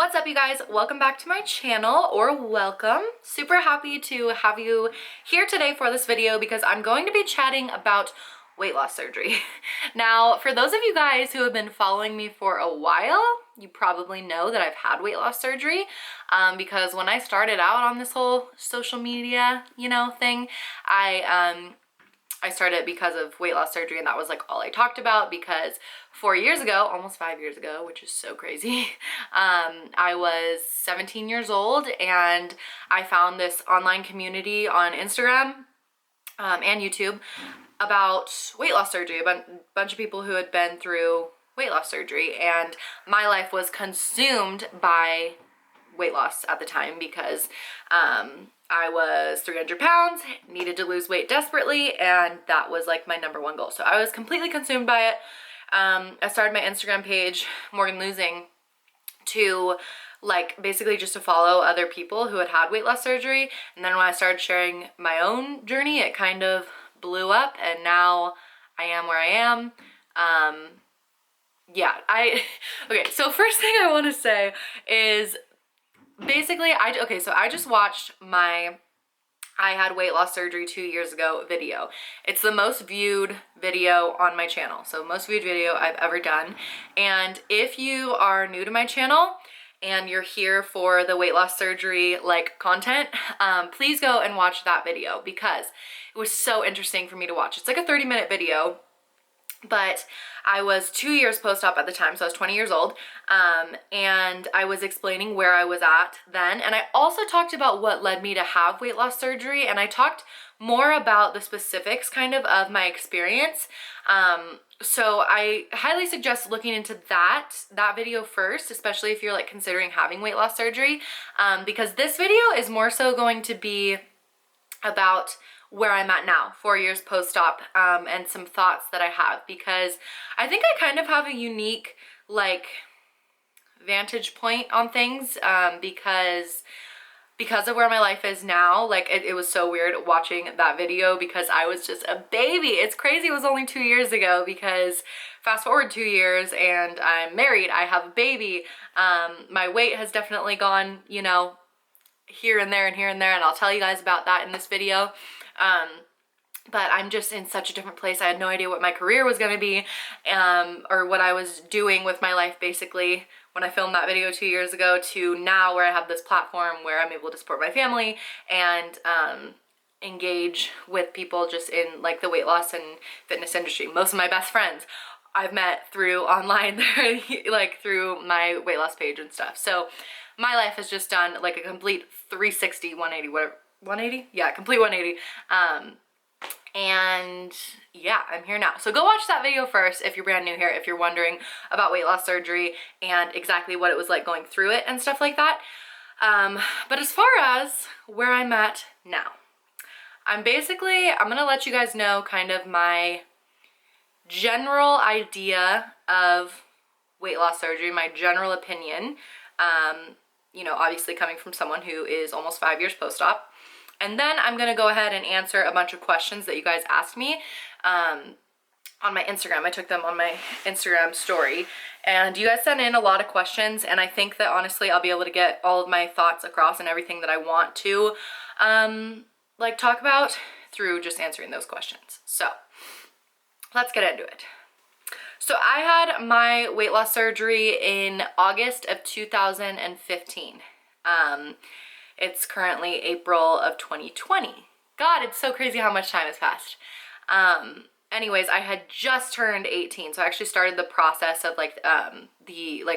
What's up, you guys? Welcome back to my channel, or welcome. Super happy to have you here today for this video because I'm going to be chatting about weight loss surgery. Now, for those of you guys who have been following me for a while, you probably know that I've had weight loss surgery because when I started out on this whole social media, thing, I started because of weight loss surgery, and that was like all I talked about because 4 years ago, almost 5 years ago, which is so crazy, I was 17 years old and I found this online community on Instagram and YouTube about weight loss surgery, a bunch of people who had been through weight loss surgery, and my life was consumed by weight loss at the time because I was 300 pounds, needed to lose weight desperately, and that was like my #1 goal. So I was completely consumed by it. I started my Instagram page, morganlosing, to basically just to follow other people who had had weight loss surgery. And then when I started sharing my own journey, it kind of blew up, and now I am where I am. Okay, so first thing I want to say is basically, so I just watched I had weight loss surgery 2 years ago video. It's the most viewed video on my channel. So most viewed video I've ever done. And if you are new to my channel and you're here for the weight loss surgery content, please go and watch that video because it was so interesting for me to watch. It's like a 30-minute video. But I was 2 years post-op at the time, so I was 20 years old, and I was explaining where I was at then, and I also talked about what led me to have weight loss surgery, and I talked more about the specifics kind of my experience. So I highly suggest looking into that video first, especially if you're considering having weight loss surgery, because this video is more so going to be about where I'm at now, 4 years post-op, and some thoughts that I have, because I think I kind of have a unique vantage point on things, because of where my life is now. It was so weird watching that video because I was just a baby. It's crazy it was only 2 years ago, because fast forward 2 years and I'm married, I have a baby. My weight has definitely gone, here and there and here and there, and I'll tell you guys about that in this video. But I'm just in such a different place. I had no idea what my career was going to be, or what I was doing with my life basically when I filmed that video 2 years ago, to now where I have this platform where I'm able to support my family and engage with people just in the weight loss and fitness industry. Most of my best friends I've met through online, through my weight loss page and stuff. So my life has just done a complete 360, 180, whatever. 180? Yeah, complete 180. And yeah, I'm here now. So go watch that video first if you're brand new here, if you're wondering about weight loss surgery and exactly what it was like going through it and stuff like that. But as far as where I'm at now, I'm gonna let you guys know kind of my general idea of weight loss surgery, my general opinion, obviously coming from someone who is almost 5 years post-op. And then I'm gonna go ahead and answer a bunch of questions that you guys asked me on my Instagram. I took them on my Instagram story, and you guys sent in a lot of questions, and I think that honestly I'll be able to get all of my thoughts across and everything that I want to talk about through just answering those questions. So let's get into it. So I had my weight loss surgery in August of 2015. It's currently April of 2020. God, it's so crazy how much time has passed. Anyways, I had just turned 18, so I actually started the process of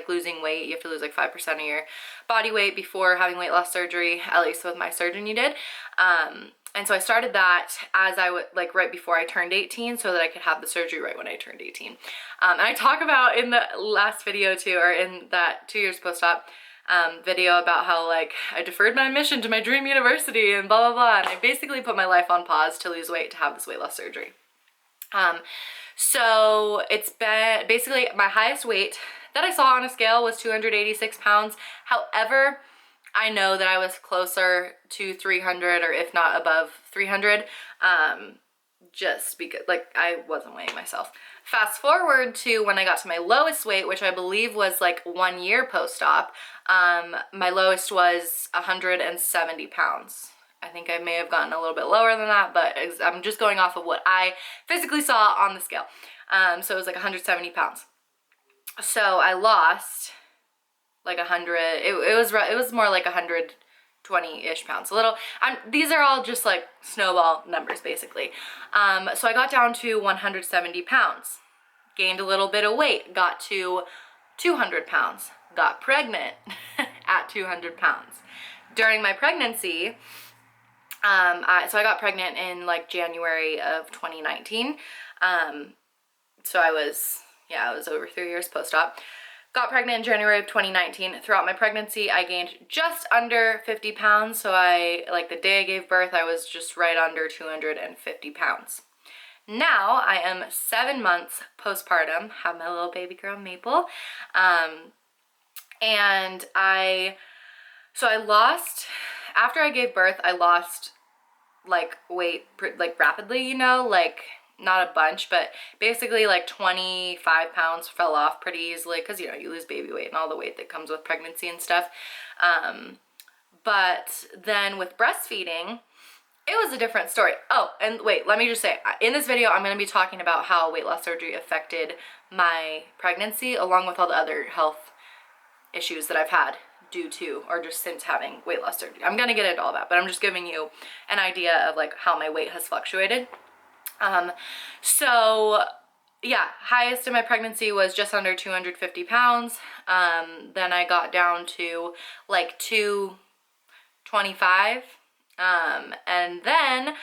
losing weight. You have to lose 5% of your body weight before having weight loss surgery, at least with my surgeon you did. And so I started that as I would right before I turned 18, so that I could have the surgery right when I turned 18. And I talk about in the last video too, or in that 2 years post-op video, about how I deferred my admission to my dream university and blah blah blah, and I basically put my life on pause to lose weight to have this weight loss surgery. So it's been basically my highest weight that I saw on a scale was 286 pounds. However, I know that I was closer to 300, or if not above 300, just because, like, I wasn't weighing myself. Fast forward to when I got to my lowest weight, which I believe was like 1 year post-op. My lowest was 170 pounds. I think I may have gotten a little bit lower than that, but I'm just going off of what I physically saw on the scale. So it was like 170 pounds. So I lost like 100, it was more like 120-ish pounds. A little, these are all just like snowball numbers basically. So I got down to 170 pounds, gained a little bit of weight, got to 200 pounds, got pregnant at 200 pounds. During my pregnancy, so I got pregnant in like January of 2019. So I was over 3 years post-op. Got pregnant in January of 2019. Throughout my pregnancy, I gained just under 50 pounds. So like the day I gave birth, I was just right under 250 pounds. Now I am 7 months postpartum, have my little baby girl Maple. And I lost, after I gave birth, I lost like weight like rapidly, you know, like not a bunch, but basically like 25 pounds fell off pretty easily because, you know, you lose baby weight and all the weight that comes with pregnancy and stuff. But then with breastfeeding, it was a different story. Oh, and wait, let me just say, in this video, I'm going to be talking about how weight loss surgery affected my pregnancy along with all the other health issues that I've had due to or just since having weight loss surgery. I'm going to get into all that, but I'm just giving you an idea of like how my weight has fluctuated. So yeah, highest in my pregnancy was just under 250 pounds. Then I got down to like 225. And then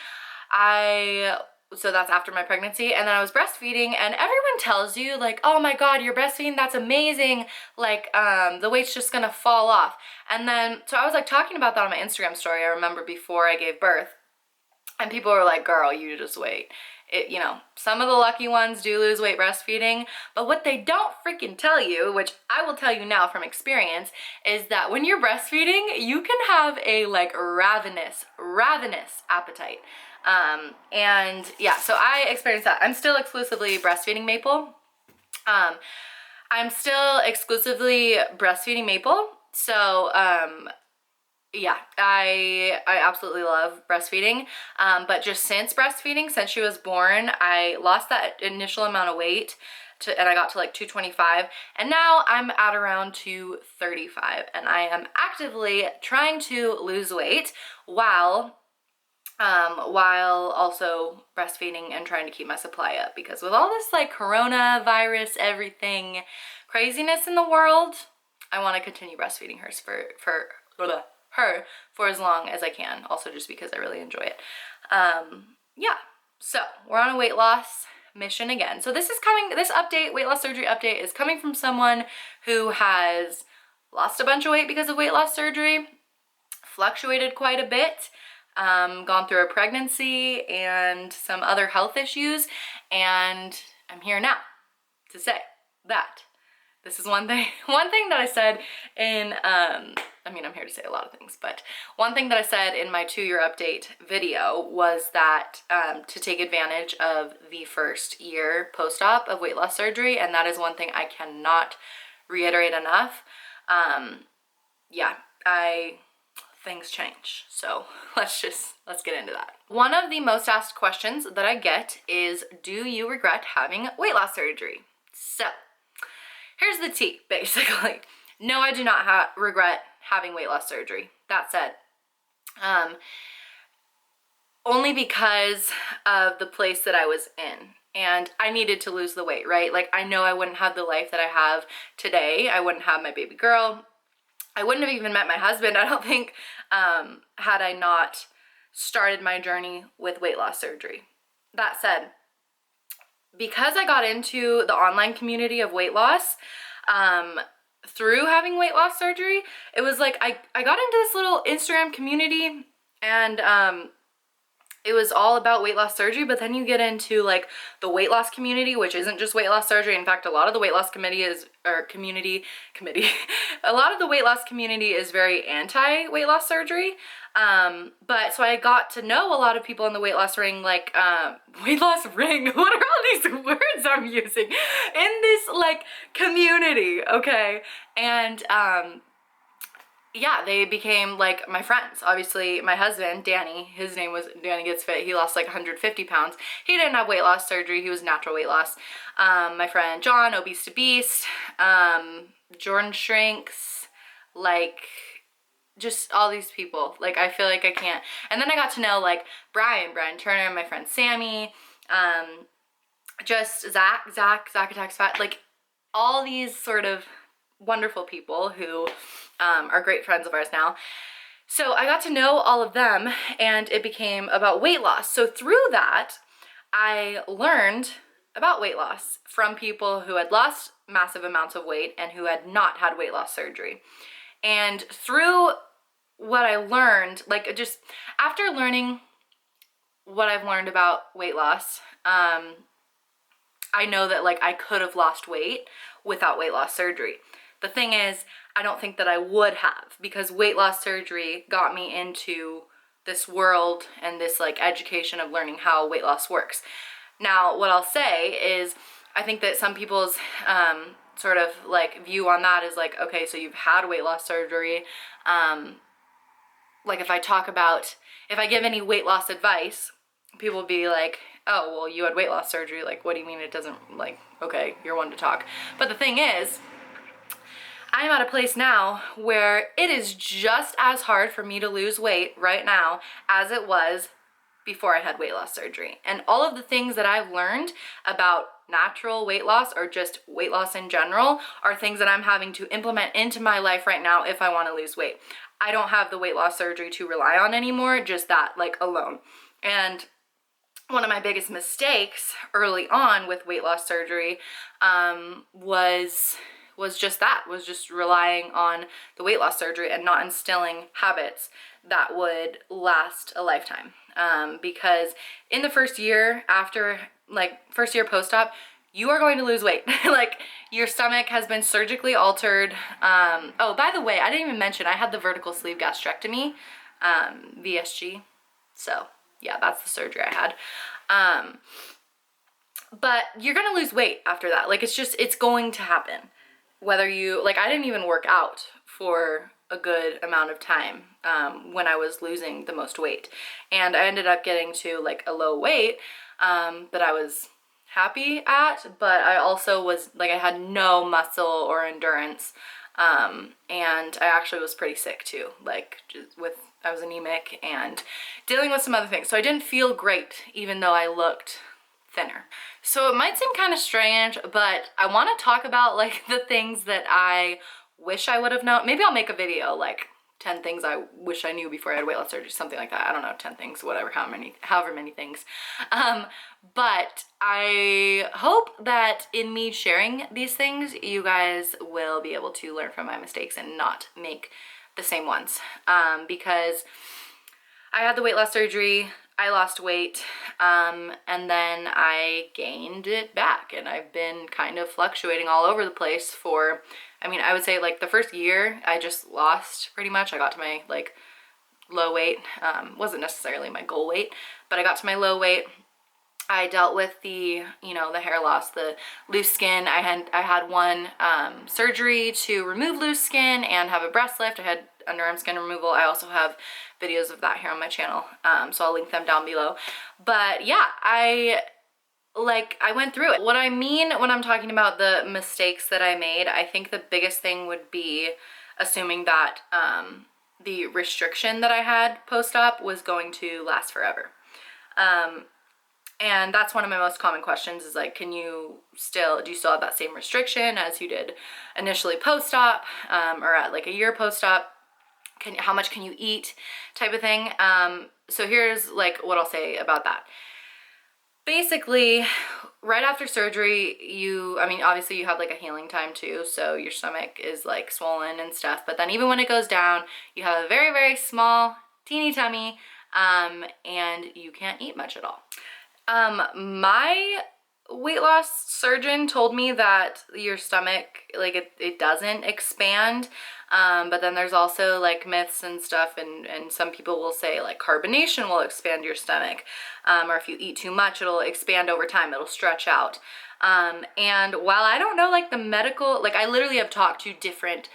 so that's after my pregnancy, and then I was breastfeeding, and everyone tells you like, oh my God, you're breastfeeding, that's amazing. Like, the weight's just gonna fall off. And then, so I was like talking about that on my Instagram story, I remember before I gave birth, and people were like, girl, you just wait. You know, some of the lucky ones do lose weight breastfeeding, but what they don't freaking tell you, which I will tell you now from experience, is that when you're breastfeeding, you can have a like ravenous appetite. And yeah, so I experienced that. I'm still exclusively breastfeeding Maple. So, yeah, I absolutely love breastfeeding, but just since breastfeeding, since she was born, I lost that initial amount of weight and I got to like 225, and now I'm at around 235, and I am actively trying to lose weight while also breastfeeding and trying to keep my supply up, because with all this like coronavirus, everything craziness in the world, I want to continue breastfeeding her for as long as I can, also just because I really enjoy it. Yeah, so we're on a weight loss mission again. So this update, weight loss surgery update, is coming from someone who has lost a bunch of weight because of weight loss surgery, fluctuated quite a bit, gone through a pregnancy and some other health issues, and I'm here now to say that this is one thing that I said in, I mean, I'm here to say a lot of things, but one thing that I said in my 2-year update video was that to take advantage of the first year post-op of weight loss surgery, and that is one thing I cannot reiterate enough. Yeah, things change. So let's get into that. One of the most asked questions that I get is, do you regret having weight loss surgery? So here's the tea, basically. No, I do not regret having weight loss surgery. That said, only because of the place that I was in, and I needed to lose the weight, right? Like, I know I wouldn't have the life that I have today. I wouldn't have my baby girl. I wouldn't have even met my husband, I don't think, had I not started my journey with weight loss surgery. That said, because I got into the online community of weight loss, through having weight loss surgery, it was like I got into this little Instagram community, and it was all about weight loss surgery, but then you get into like the weight loss community, which isn't just weight loss surgery. In fact, a lot of the weight loss a lot of the weight loss community is very anti weight loss surgery. But so I got to know a lot of people in the weight loss ring, like, weight loss ring, what are all these words I'm using in this like community, okay? And, yeah, they became like my friends. Obviously, my husband, Danny, his name was Danny Gets Fit. He lost like 150 pounds. He didn't have weight loss surgery. He was natural weight loss. My friend John, Obese to Beast, Jordan Shrinks, like just all these people. Like, I feel like I can't. And then I got to know like Brian Turner, my friend Sammy, just Zach Attacks Fat, like all these sort of wonderful people who are great friends of ours now. So I got to know all of them, and it became about weight loss. So through that, I learned about weight loss from people who had lost massive amounts of weight and who had not had weight loss surgery. And through what I learned, like just after learning what I've learned about weight loss, I know that like I could have lost weight without weight loss surgery. The thing is, I don't think that I would have, because weight loss surgery got me into this world and this like education of learning how weight loss works. Now, what I'll say is, I think that some people's sort of like view on that is like, okay, so you've had weight loss surgery. Like if I give any weight loss advice, people will be like, oh, well, you had weight loss surgery. Like, what do you mean it doesn't, like, okay, you're one to talk. But the thing is, I am at a place now where it is just as hard for me to lose weight right now as it was before I had weight loss surgery. And all of the things that I've learned about natural weight loss or just weight loss in general are things that I'm having to implement into my life right now if I want to lose weight. I don't have the weight loss surgery to rely on anymore, just that like alone. And one of my biggest mistakes early on with weight loss surgery was just relying on the weight loss surgery and not instilling habits that would last a lifetime. Because in the first year first year post-op, you are going to lose weight. Like, your stomach has been surgically altered. Oh, by the way, I didn't even mention I had the vertical sleeve gastrectomy, VSG. So yeah, that's the surgery I had. But you're gonna lose weight after that. Like, it's going to happen. Whether I didn't even work out for a good amount of time when I was losing the most weight. And I ended up getting to like a low weight that I was happy at, but I also was like, I had no muscle or endurance. And I actually was pretty sick too, like I was anemic and dealing with some other things. So I didn't feel great, even though I looked thinner. So it might seem kind of strange, but I want to talk about like the things that I wish I would have known. Maybe I'll make a video like 10 things I wish I knew before I had weight loss surgery, something like that. I don't know, 10 things, whatever, however many things. But I hope that in me sharing these things, you guys will be able to learn from my mistakes and not make the same ones. Because I had the weight loss surgery, I lost weight, and then I gained it back, and I've been kind of fluctuating all over the place for, I would say like the first year I just lost pretty much. I got to my like low weight, wasn't necessarily my goal weight, but I got to my low weight. I dealt with the hair loss, the loose skin. I had one surgery to remove loose skin and have a breast lift. I had underarm skin removal. I also have videos of that here on my channel, so I'll link them down below. But yeah, I went through it. What I mean when I'm talking about the mistakes that I made, I think the biggest thing would be assuming that the restriction that I had post-op was going to last forever. And that's one of my most common questions is like, do you still have that same restriction as you did initially post-op, or at like a year post-op? How much can you eat type of thing? So here's like what I'll say about that. Basically, right after surgery, obviously you have like a healing time too, so your stomach is like swollen and stuff, but then even when it goes down, you have a very, very small, teeny tummy, and you can't eat much at all. My weight loss surgeon told me that your stomach, like it doesn't expand, but then there's also like myths and stuff, and some people will say like carbonation will expand your stomach, or if you eat too much it'll expand over time, it'll stretch out. And while I don't know like the medical, like I literally have talked to different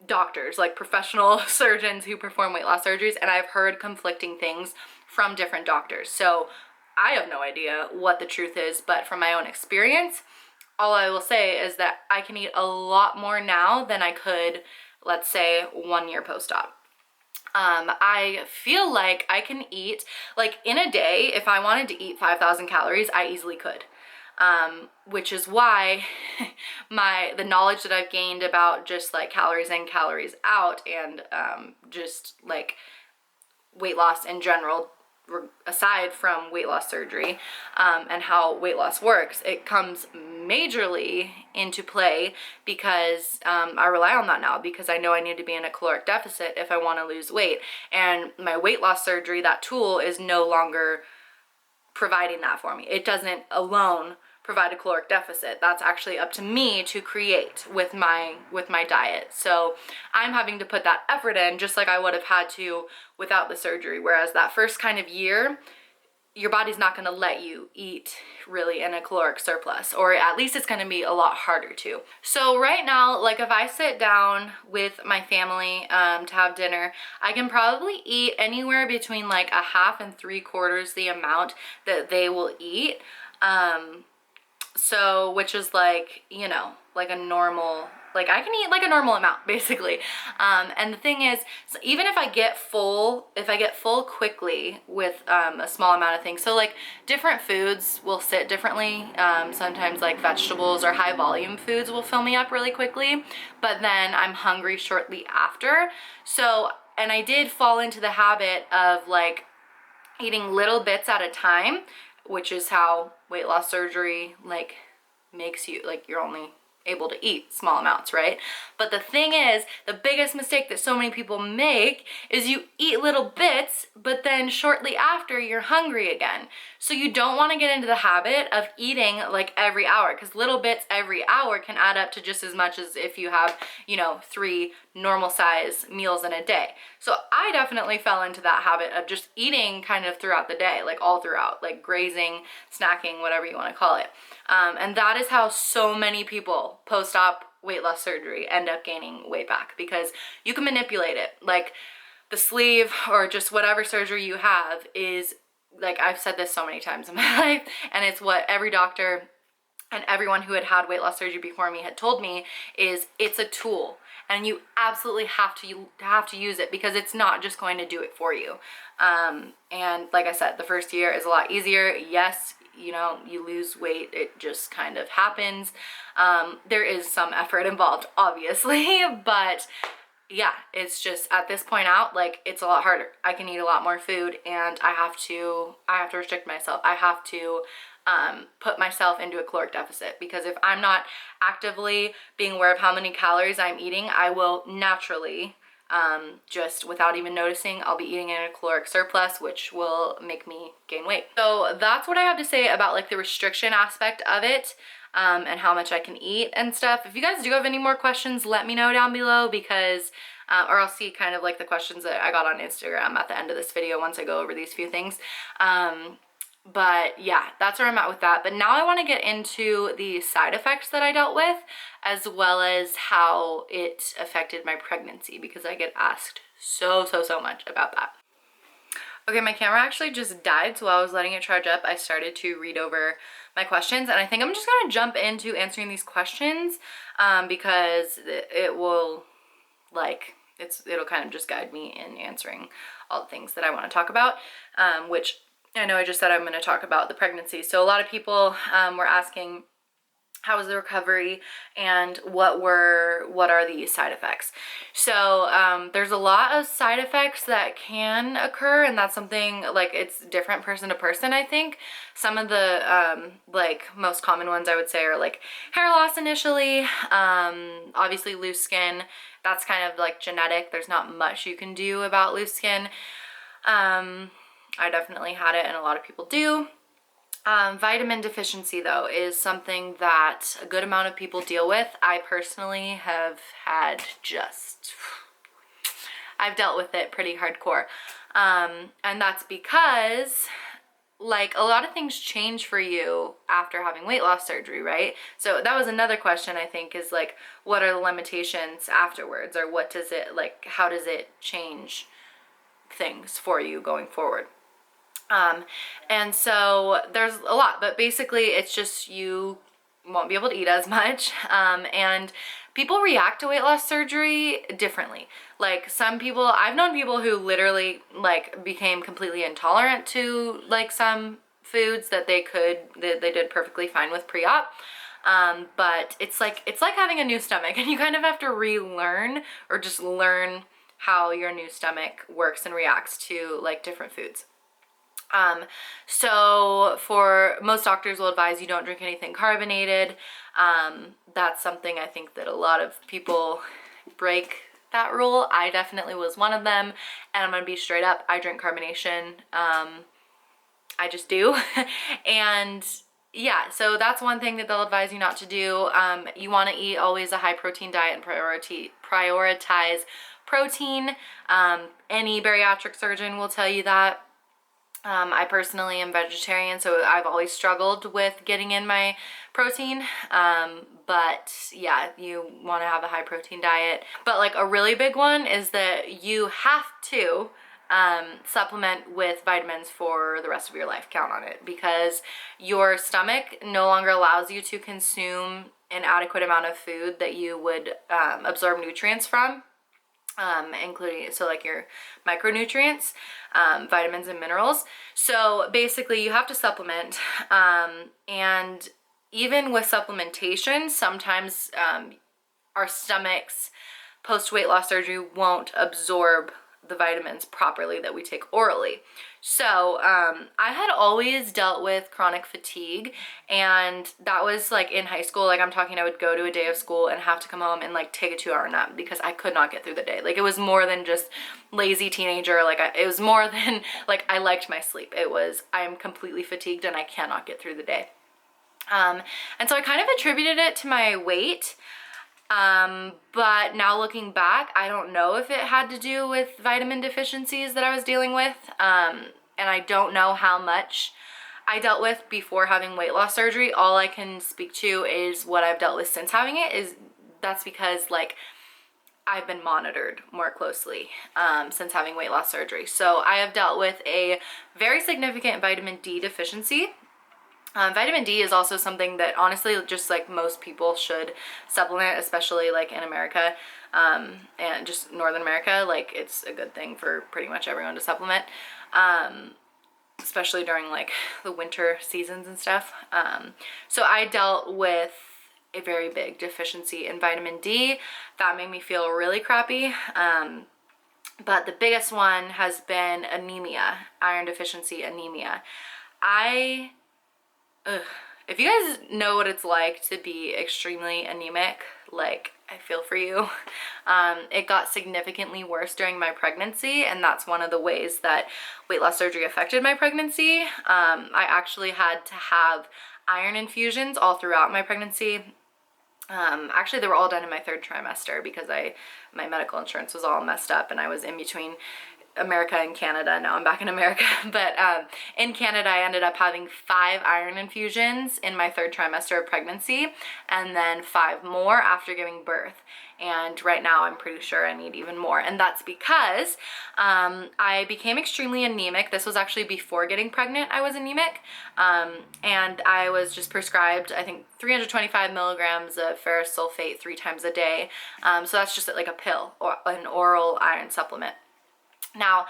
doctors, like professional surgeons who perform weight loss surgeries, and I've heard conflicting things from different doctors. So I have no idea what the truth is, but from my own experience, all I will say is that I can eat a lot more now than I could, let's say, 1 year post-op. I feel like I can eat, like in a day, if I wanted to eat 5,000 calories, I easily could. Which is why the knowledge that I've gained about just like calories in, calories out, and just like weight loss in general, aside from weight loss surgery, and how weight loss works, it comes majorly into play because I rely on that now, because I know I need to be in a caloric deficit if I want to lose weight. And my weight loss surgery, that tool, is no longer providing that for me. It doesn't alone provide a caloric deficit. That's actually up to me to create with my diet. So I'm having to put that effort in just like I would have had to without the surgery. Whereas that first kind of year, your body's not going to let you eat really in a caloric surplus, or at least it's going to be a lot harder to. So right now, like if I sit down with my family to have dinner, I can probably eat anywhere between like a half and 3/4 the amount that they will eat. So, which is like, you know, like a normal, like I can eat like a normal amount basically. And the thing is, so even if I get full quickly with a small amount of things, so like different foods will sit differently. Sometimes like vegetables or high volume foods will fill me up really quickly, but then I'm hungry shortly after. So, and I did fall into the habit of like eating little bits at a time, which is how weight loss surgery like makes you, like you're only able to eat small amounts, right? But the thing is, the biggest mistake that so many people make is you eat little bits, but then shortly after you're hungry again. So you don't want to get into the habit of eating like every hour, because little bits every hour can add up to just as much as if you have, you know, 3 normal size meals in a day. So I definitely fell into that habit of just eating kind of throughout the day, like all throughout, like grazing, snacking, whatever you want to call it. And that is how so many people post-op weight loss surgery end up gaining weight back, because you can manipulate it. Like the sleeve or just whatever surgery you have is, like I've said this so many times in my life, and it's what every doctor and everyone who had had weight loss surgery before me had told me, is it's a tool. And you absolutely have to use it, because it's not just going to do it for you. And like I said, the first year is a lot easier. Yes, you know, you lose weight, it just kind of happens. There is some effort involved, obviously, but yeah, it's just at this point out, like it's a lot harder. I can eat a lot more food, and I have to restrict myself. I have to put myself into a caloric deficit, because if I'm not actively being aware of how many calories I'm eating, I will naturally, just without even noticing, I'll be eating in a caloric surplus, which will make me gain weight. So that's what I have to say about like the restriction aspect of it, and how much I can eat and stuff. If you guys do have any more questions, let me know down below, because or I'll see kind of like the questions that I got on Instagram at the end of this video once I go over these few things. But yeah, that's where I'm at with that. But now I want to get into the side effects that I dealt with, as well as how it affected my pregnancy, because I get asked so much about that. Okay, my camera actually just died, so while I was letting it charge up, I started to read over my questions, and I think I'm just gonna jump into answering these questions, because it will, like, it'll kind of just guide me in answering all the things that I want to talk about, which I know I just said I'm going to talk about the pregnancy. So a lot of people were asking, how was the recovery, and what are the side effects? So there's a lot of side effects that can occur, and that's something, like, it's different person to person, I think. Some of the like most common ones I would say are like hair loss initially, obviously loose skin. That's kind of like genetic. There's not much you can do about loose skin. I definitely had it, and a lot of people do. Vitamin deficiency, though, is something that a good amount of people deal with. I personally have had I've dealt with it pretty hardcore. And that's because, like, a lot of things change for you after having weight loss surgery, right? So that was another question, I think, is like, what are the limitations afterwards, or what does it, like, how does it change things for you going forward? And so there's a lot, but basically it's just you won't be able to eat as much. And people react to weight loss surgery differently. Like, some people, I've known people who literally like became completely intolerant to like some foods that they did perfectly fine with pre-op. But it's like having a new stomach, and you kind of have to relearn, or just learn how your new stomach works and reacts to like different foods. So for most doctors will advise you don't drink anything carbonated. That's something I think that a lot of people break that rule. I definitely was one of them, and I'm gonna be straight up, I drink carbonation. I just do. And yeah, so that's one thing that they'll advise you not to do. You want to eat always a high protein diet and prioritize protein. Any bariatric surgeon will tell you that. I personally am vegetarian, so I've always struggled with getting in my protein. But yeah, you want to have a high protein diet. But like a really big one is that you have to supplement with vitamins for the rest of your life. Count on it, because your stomach no longer allows you to consume an adequate amount of food that you would absorb nutrients from. Including, so like your micronutrients, vitamins and minerals. So basically you have to supplement, and even with supplementation, sometimes our stomachs post weight loss surgery won't absorb the vitamins properly that we take orally. So I had always dealt with chronic fatigue, and that was like in high school. Like, I'm talking, I would go to a day of school and have to come home and like take a 2-hour nap because I could not get through the day. Like, it was more than just lazy teenager. Like, it was more than like I liked my sleep. It was, I'm completely fatigued and I cannot get through the day. And so I kind of attributed it to my weight. But now looking back, I don't know if it had to do with vitamin deficiencies that I was dealing with. And I don't know how much I dealt with before having weight loss surgery. All I can speak to is what I've dealt with since having it. That's because like I've been monitored more closely since having weight loss surgery. So I have dealt with a very significant vitamin D deficiency. Vitamin D is also something that honestly just like most people should supplement, especially like in America, and just Northern America. Like, it's a good thing for pretty much everyone to supplement, especially during like the winter seasons and stuff. So I dealt with a very big deficiency in vitamin D that made me feel really crappy. But the biggest one has been anemia, iron deficiency anemia. If you guys know what it's like to be extremely anemic, like, I feel for you. It got significantly worse during my pregnancy, and that's one of the ways that weight loss surgery affected my pregnancy. I actually had to have iron infusions all throughout my pregnancy. Actually, they were all done in my 3rd trimester because my medical insurance was all messed up, and I was in between America and Canada. Now I'm back in America, but in Canada I ended up having 5 iron infusions in my 3rd trimester of pregnancy, and then 5 more after giving birth. And right now I'm pretty sure I need even more, and that's because I became extremely anemic. This was actually before getting pregnant. I was anemic, and I was just prescribed, I think, 325 milligrams of ferrous sulfate 3 times a day. So that's just like a pill or an oral iron supplement. Now,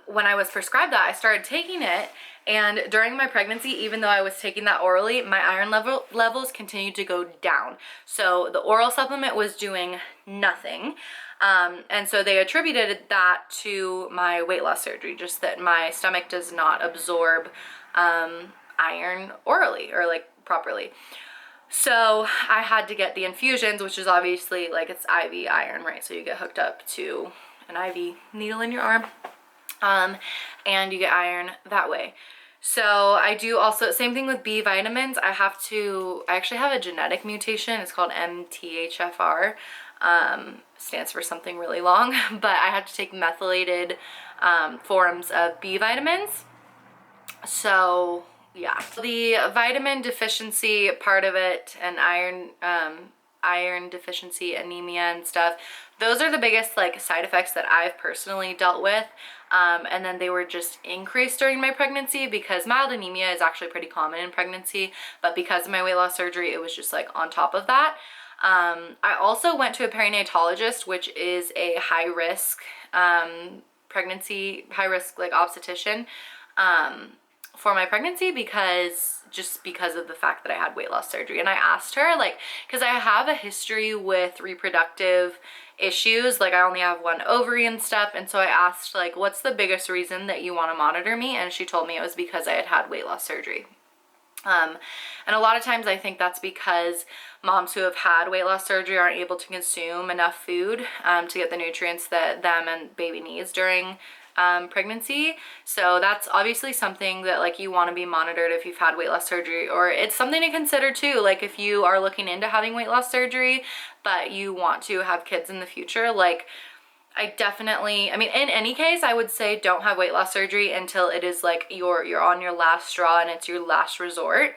when I was prescribed that, I started taking it, and during my pregnancy, even though I was taking that orally, my iron levels continued to go down. So the oral supplement was doing nothing. And so they attributed that to my weight loss surgery, just that my stomach does not absorb iron orally or like properly. So I had to get the infusions, which is obviously like, it's IV iron, right? So you get hooked up to an IV needle in your arm. and you get iron that way. So I do also, same thing with B vitamins. I actually have a genetic mutation. It's called MTHFR. Stands for something really long, but I have to take methylated forms of B vitamins. So yeah, the vitamin deficiency part of it, and iron deficiency, anemia and stuff, those are the biggest like side effects that I've personally dealt with. And then they were just increased during my pregnancy, because mild anemia is actually pretty common in pregnancy, but because of my weight loss surgery, it was just like on top of that. I also went to a perinatalogist, which is a high risk pregnancy, high risk like obstetrician for my pregnancy, because of the fact that I had weight loss surgery. And I asked her, like, because I have a history with reproductive issues, like I only have one ovary and stuff, and so I asked, like, what's the biggest reason that you want to monitor me? And she told me it was because I had weight loss surgery. And a lot of times I think that's because moms who have had weight loss surgery aren't able to consume enough food to get the nutrients that them and baby needs during pregnancy. So that's obviously something that like you want to be monitored if you've had weight loss surgery, or it's something to consider too, like if you are looking into having weight loss surgery but you want to have kids in the future. Like I mean, in any case, I would say don't have weight loss surgery until it is like you're on your last straw and it's your last resort,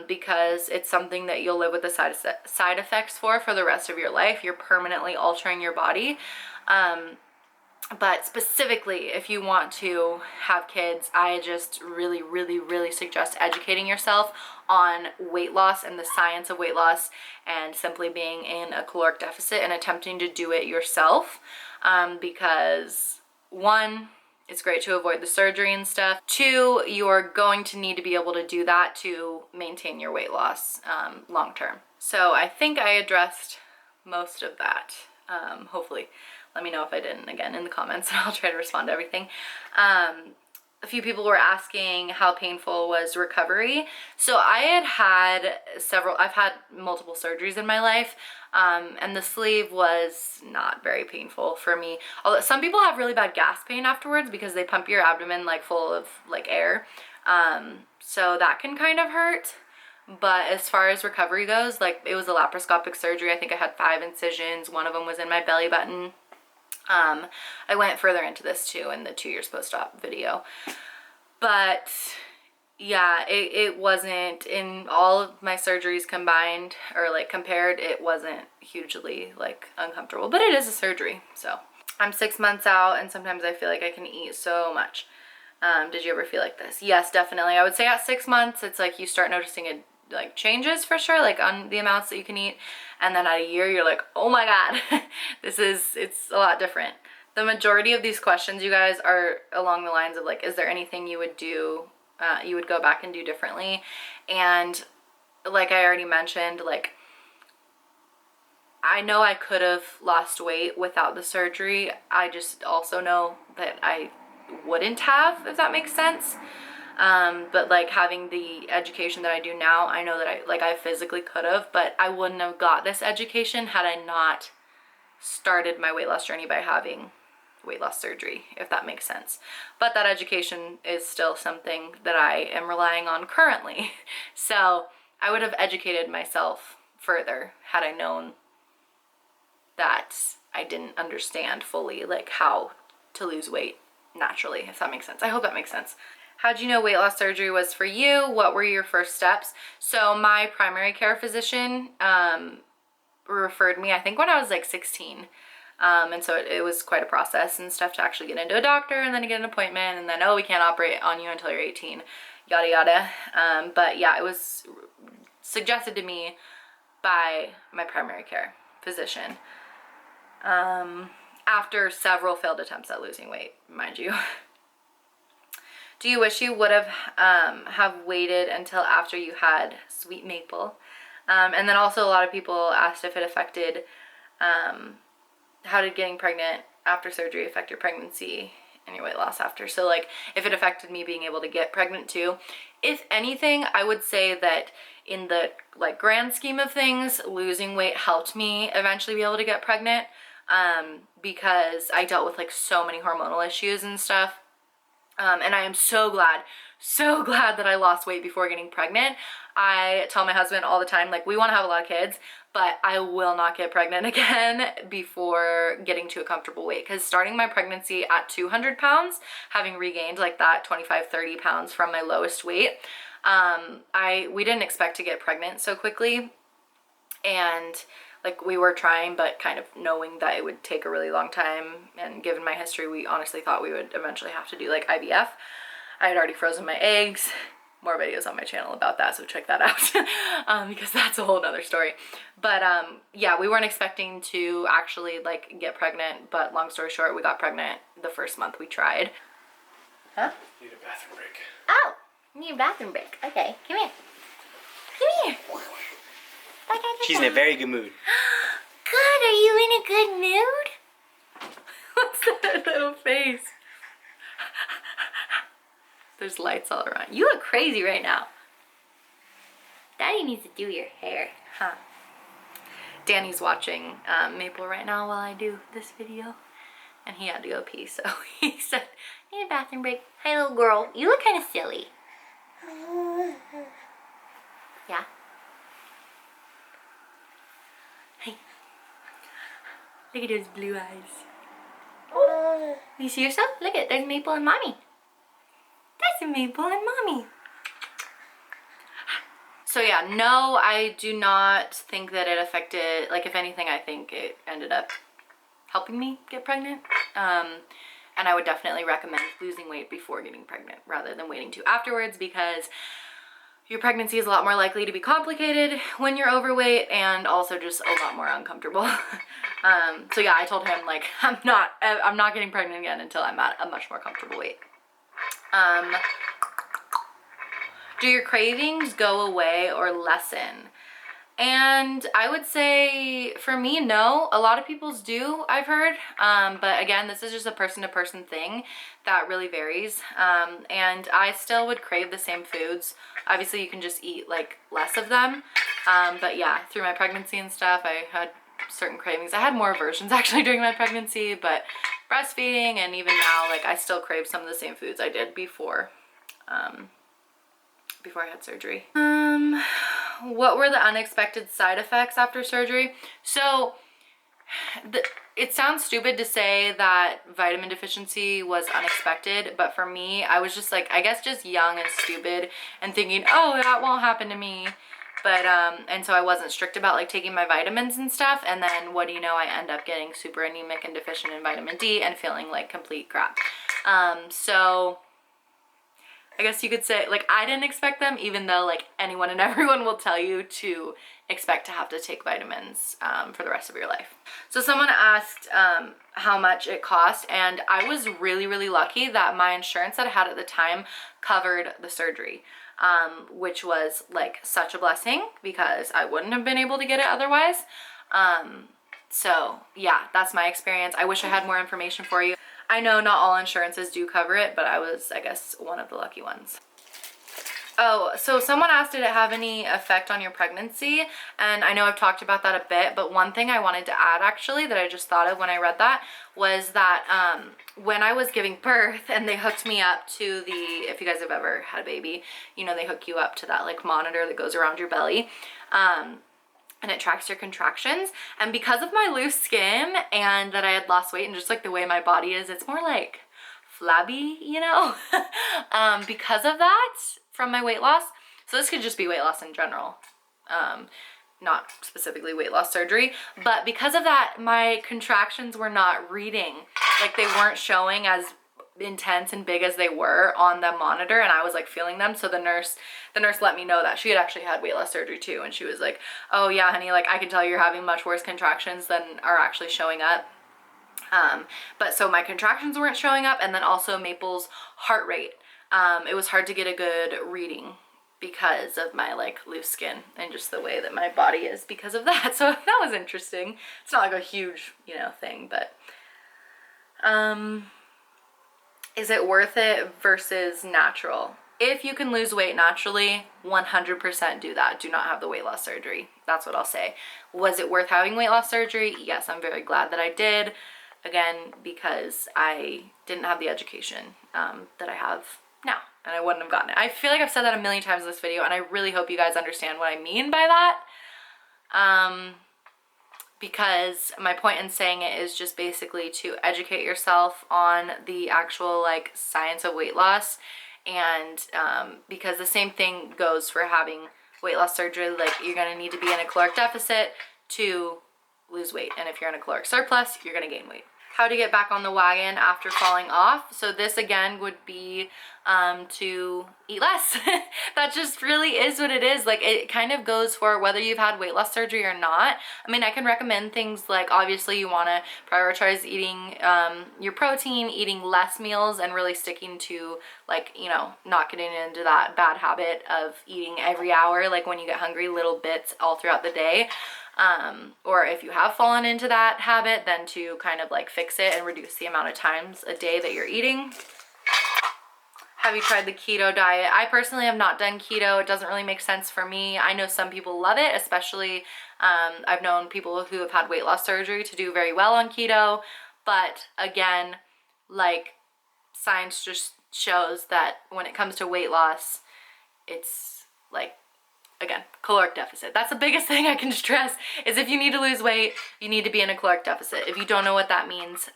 because it's something that you'll live with the side effects for the rest of your life. You're permanently altering your body. But specifically, if you want to have kids, I just really, really, really suggest educating yourself on weight loss and the science of weight loss, and simply being in a caloric deficit and attempting to do it yourself. Because one, it's great to avoid the surgery and stuff. Two, you're going to need to be able to do that to maintain your weight loss long term. So I think I addressed most of that, hopefully. Let me know if I didn't, again, in the comments, and I'll try to respond to everything. A few people were asking how painful was recovery. So I've had multiple surgeries in my life, and the sleeve was not very painful for me. Although some people have really bad gas pain afterwards because they pump your abdomen like full of like air. So that can kind of hurt. But as far as recovery goes, like it was a laparoscopic surgery. I think I had 5 incisions. One of them was in my belly button. I went further into this too in the 2 years post-op video. But yeah, it wasn't, in all of my surgeries combined or like compared, it wasn't hugely like uncomfortable, but it is a surgery. So I'm 6 months out and sometimes I feel like I can eat so much. Did you ever feel like this? Yes, definitely. I would say at 6 months, it's like you start noticing it like changes for sure, like on the amounts that you can eat. And then at a year, you're like, oh my God, it's a lot different. The majority of these questions, you guys, are along the lines of like, is there anything you would do, you would go back and do differently? And like I already mentioned, like, I know I could have lost weight without the surgery. I just also know that I wouldn't have, if that makes sense. But like having the education that I do now, I know that I physically could have, but I wouldn't have got this education had I not started my weight loss journey by having weight loss surgery, if that makes sense. But that education is still something that I am relying on currently. So I would have educated myself further had I known that I didn't understand fully like how to lose weight naturally, if that makes sense. I hope that makes sense. How'd you know weight loss surgery was for you? What were your first steps? So my primary care physician referred me, I think when I was like 16. And so it was quite a process and stuff to actually get into a doctor and then to get an appointment, and then, oh, we can't operate on you until you're 18, yada yada. But yeah, it was suggested to me by my primary care physician after several failed attempts at losing weight, mind you. Do you wish you would have waited until after you had sweet maple? And then also a lot of people asked if it affected, how did getting pregnant after surgery affect your pregnancy and your weight loss after? So like if it affected me being able to get pregnant too. If anything, I would say that in the like grand scheme of things, losing weight helped me eventually be able to get pregnant. because I dealt with like so many hormonal issues and stuff. And I am so glad that I lost weight before getting pregnant. I tell my husband all the time, like, we want to have a lot of kids, but I will not get pregnant again before getting to a comfortable weight. Because starting my pregnancy at 200 pounds, having regained like that 25-30 pounds from my lowest weight, we didn't expect to get pregnant so quickly. And like, we were trying, but kind of knowing that it would take a really long time, and given my history, we honestly thought we would eventually have to do like IVF. I had already frozen my eggs. More videos on my channel about that, so check that out. Because that's a whole nother story. But yeah, we weren't expecting to actually like get pregnant, but long story short, we got pregnant the first month we tried. Huh? Need a bathroom break. Oh, need a bathroom break. Okay, come here. Come here. She's in a very good mood. Good, are you in a good mood? What's that little face? There's lights all around. You look crazy right now. Daddy needs to do your hair, huh? Danny's watching Maple right now while I do this video. And he had to go pee, so he said, need a bathroom break. Hi, little girl. You look kind of silly. Yeah? Hey. Look at those blue eyes. Oh, you see yourself? Look at, there's Maple and Mommy. That's Maple and Mommy. So yeah, no, I do not think that it affected, like, if anything, I think it ended up helping me get pregnant. And I would definitely recommend losing weight before getting pregnant rather than waiting to afterwards, because your pregnancy is a lot more likely to be complicated when you're overweight, and also just a lot more uncomfortable. So yeah, I told him, like, I'm not getting pregnant again until I'm at a much more comfortable weight. Do your cravings go away or lessen? And I would say, for me, no. A lot of people's do, I've heard. But again, this is just a person-to-person thing that really varies. And I still would crave the same foods. Obviously, you can just eat, like, less of them. But yeah, through my pregnancy and stuff, I had certain cravings. I had more aversions, actually, during my pregnancy. But breastfeeding and even now, like, I still crave some of the same foods I did before I had surgery. What were the unexpected side effects after surgery? So it sounds stupid to say that vitamin deficiency was unexpected, but for me, I was just like, I guess just young and stupid and thinking, oh, that won't happen to me. But and so I wasn't strict about like taking my vitamins and stuff, and then what do you know, I end up getting super anemic and deficient in vitamin D and feeling like complete crap. So I guess you could say, like, I didn't expect them, even though, like, anyone and everyone will tell you to expect to have to take vitamins for the rest of your life. So someone asked how much it cost, and I was really, really lucky that my insurance that I had at the time covered the surgery, which was, like, such a blessing because I wouldn't have been able to get it otherwise. So, yeah, that's my experience. I wish I had more information for you. I know not all insurances do cover it, but I was, I guess, one of the lucky ones. Oh, so someone asked, did it have any effect on your pregnancy? And I know I've talked about that a bit, but one thing I wanted to add, actually, that I just thought of when I read that, was that when I was giving birth and they hooked me up to the, if you guys have ever had a baby, you know, they hook you up to that, like, monitor that goes around your belly. And it tracks your contractions. And because of my loose skin and that I had lost weight and just like the way my body is, it's more like flabby, you know? Because of that, from my weight loss. So this could just be weight loss in general, not specifically weight loss surgery. But because of that, my contractions were not reading. Like, they weren't showing as intense and big as they were on the monitor, and I was like feeling them. So the nurse let me know that she had actually had weight loss surgery too, and she was like, oh yeah, honey, like, I can tell you're having much worse contractions than are actually showing up. But so my contractions weren't showing up, and then also Maple's heart rate, it was hard to get a good reading because of my, like, loose skin and just the way that my body is because of that. So that was interesting. It's not like a huge, you know, thing, but is it worth it versus natural? if you can lose weight naturally, 100% do that. Do not have the weight loss surgery. That's what I'll say. Was it worth having weight loss surgery? Yes, I'm very glad that I did. Again, because I didn't have the education that I have now, and I wouldn't have gotten it. I feel like I've said that a million times in this video, and I really hope you guys understand what I mean by that. Because my point in saying it is just basically to educate yourself on the actual like science of weight loss, and because the same thing goes for having weight loss surgery. Like, you're gonna need to be in a caloric deficit to lose weight, and if you're in a caloric surplus, you're gonna gain weight. How to get back on the wagon after falling off. So this again would be to eat less. That just really is what it is. Like, it kind of goes for whether you've had weight loss surgery or not. I mean, I can recommend things like, obviously you want to prioritize eating your protein, eating less meals, and really sticking to, like, you know, not getting into that bad habit of eating every hour, like when you get hungry, little bits all throughout the day. Or if you have fallen into that habit, then to kind of like fix it and reduce the amount of times a day that you're eating. Have you tried the keto diet? I personally have not done keto. It doesn't really make sense for me. I know some people love it, especially I've known people who have had weight loss surgery to do very well on keto. But again, like, science just shows that when it comes to weight loss, it's like, again, caloric deficit. That's the biggest thing I can stress, is if you need to lose weight, you need to be in a caloric deficit. If you don't know what that means,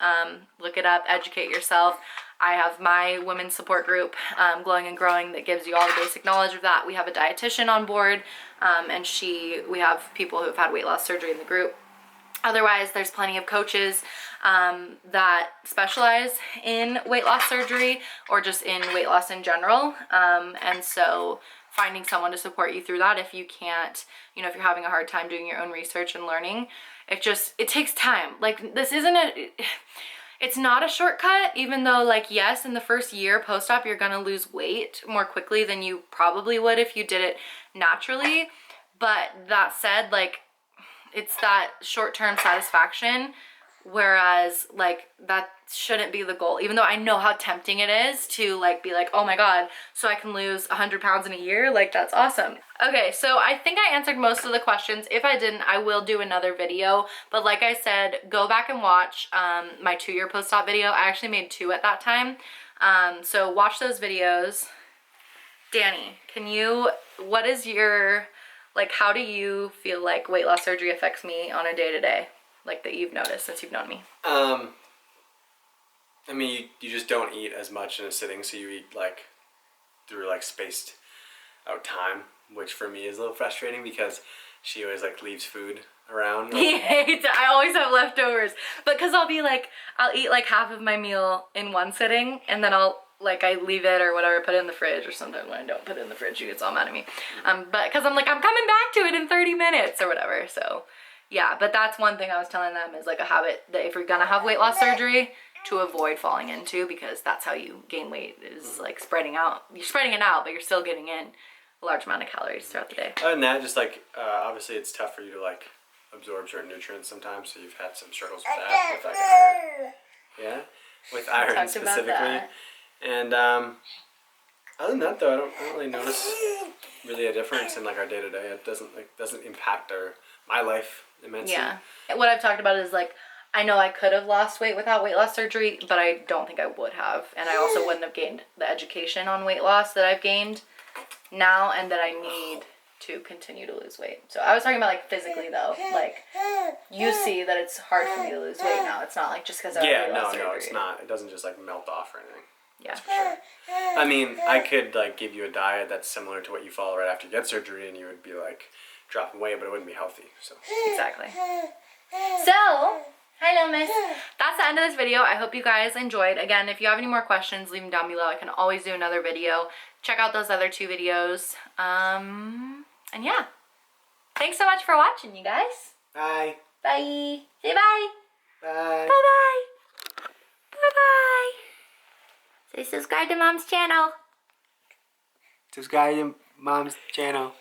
look it up, educate yourself. I have my women's support group, Glowing and Growing, that gives you all the basic knowledge of that. We have a dietitian on board, and we have people who have had weight loss surgery in the group. Otherwise, there's plenty of coaches that specialize in weight loss surgery or just in weight loss in general. And so finding someone to support you through that, if you can't, you know, if you're having a hard time doing your own research and learning, it takes time. Like, this isn't it's not a shortcut, even though, like, yes, in the first year post-op, you're gonna lose weight more quickly than you probably would if you did it naturally. But that said, like, it's that short-term satisfaction, whereas, like, that shouldn't be the goal, even though I know how tempting it is to, like, be like, oh my god, so I can lose 100 pounds in a year. Like, that's awesome. Okay, so I think I answered most of the questions. If I didn't, I will do another video, but like I said, go back and watch my 2-year post-op video. I actually made 2 at that time, so watch those videos. Danny, what is your, like, how do you feel like weight loss surgery affects me on a day-to-day, like, that you've noticed since you've known me? I mean, you just don't eat as much in a sitting, so you eat, like, through, like, spaced out time, which for me is a little frustrating because she always, like, leaves food around. He hates it. I always have leftovers, but because I'll eat, like, half of my meal in one sitting, and then I leave it or whatever, put it in the fridge, or sometimes when I don't put it in the fridge, she gets all mad at me. But because I'm like, I'm coming back to it in 30 minutes or whatever, so yeah. But that's one thing I was telling them, is like a habit that if you're gonna have weight loss surgery, to avoid falling into, because that's how you gain weight, is like spreading out. You're spreading it out, but you're still getting in a large amount of calories throughout the day. Other than that, just like, obviously it's tough for you to, like, absorb certain nutrients sometimes, so you've had some struggles with that, with, like, iron. Yeah, with iron specifically. And other than that, though, I don't really notice really a difference in, like, our day-to-day. It doesn't impact my life immensely. Yeah. What I've talked about is, like, I know I could have lost weight without weight loss surgery, but I don't think I would have. And I also wouldn't have gained the education on weight loss that I've gained now, and that I need to continue to lose weight. So I was talking about, like, physically, though. Like, you see that it's hard for me to lose weight now. It's not like just because I have weight loss surgery. No, it's not. It doesn't just, like, melt off or anything. Yeah. That's for sure. I mean, I could, like, give you a diet that's similar to what you follow right after you get surgery, and you would be, like, dropping weight, but it wouldn't be healthy. So exactly. So, hello, miss. That's the end of this video. I hope you guys enjoyed. Again, if you have any more questions, leave them down below. I can always do another video. Check out those other 2 videos. And yeah. Thanks so much for watching, you guys. bye. Bye. Say bye. Bye. Bye-bye. Bye-bye. Say subscribe to Mom's channel. Subscribe to Mom's channel.